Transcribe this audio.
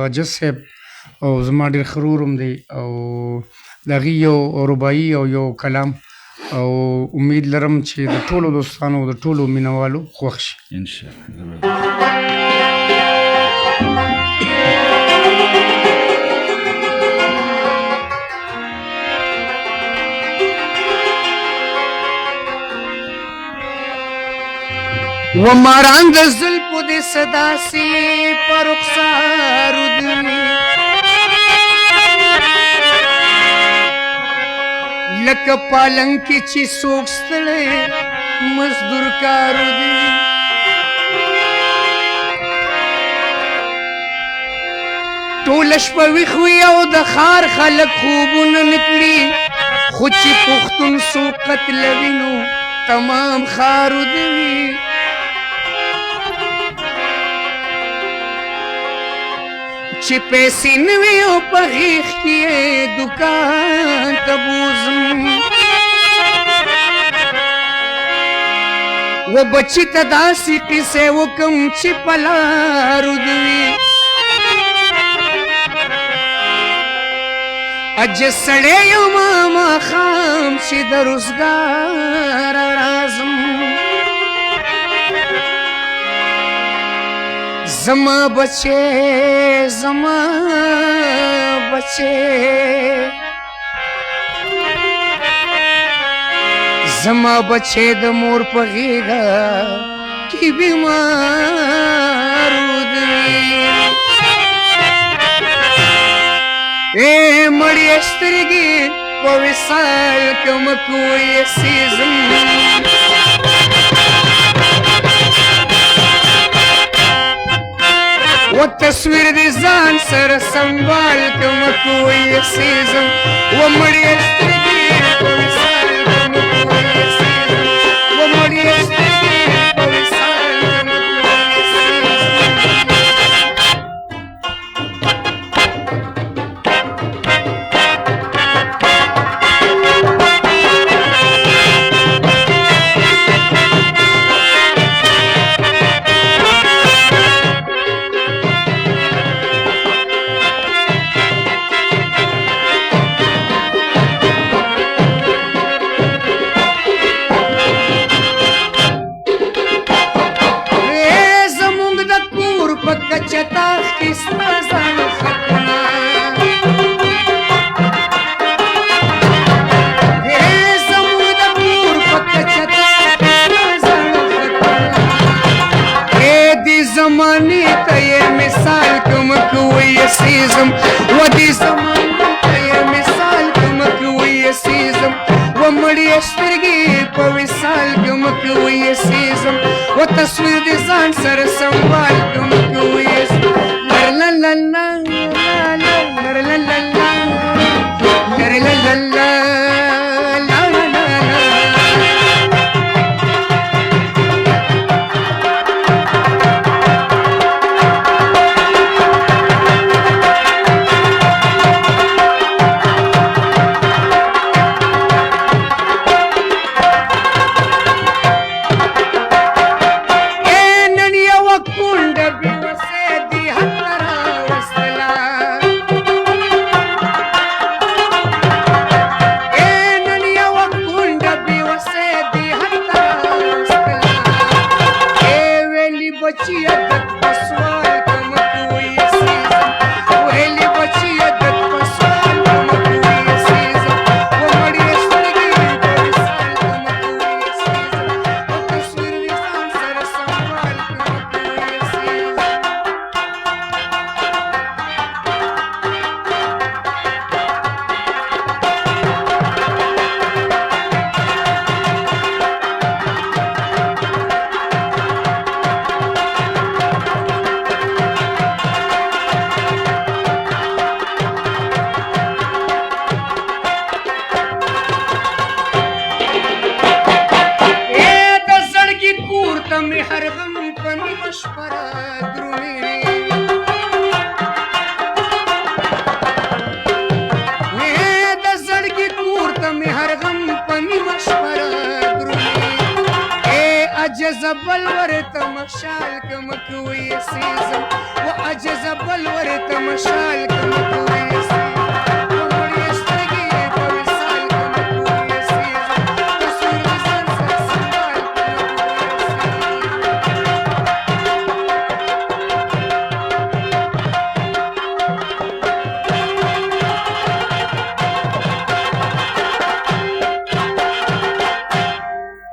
عجز صاحب او زما ډېر ښه ورور هم دی او د هغې یو رباعي او یو کلام او امید لرم چې د ټولو دوستانو د ټولو مینوالو خوښ شي انشاءالله. وماران د زلفو د صدا سي پر رخسارو دي لکه پالنګ کې چې څوک ستړی مزدور کارو دي ټوله شپه ویښ وي او د ښار خلک خوبونه نه کړي خو چې پښتون څو قتلوي نو تمام ښارو دي چې پیسې نه وي او په غېږ کې یې دوکان ته بوځم و بچي ته داسې قیسې وکړم چې په لارو دې وي اجه سړی یم ماښام چې د روزګار راځم زما بچے د مور په غېږه کې بیمارو دي مړې سترګې په وصال کې مکوې سیزم و تصویر دې ځان سره سنبال کړم کوی سیزم و مړې سترګې په وصال کې مکوې سیزم و مړې سترګې په وصال کې مکوې سیزم چتاخ کې ستا ځان ختمه زموږ د کور په چتاخ کې ستا ځان ختمه دې زمانې ته یې مثال کوم کوی سیزم و دې زمانې ته یې مثال کوم کوی سیزم و مړې سترګې په وصال کوم کوی سیزم و تصویر دې ځان سره سنبال کوم کوی अजज बलवर तमशाल कमक वही सीजम वो अजज बलवर तमशाल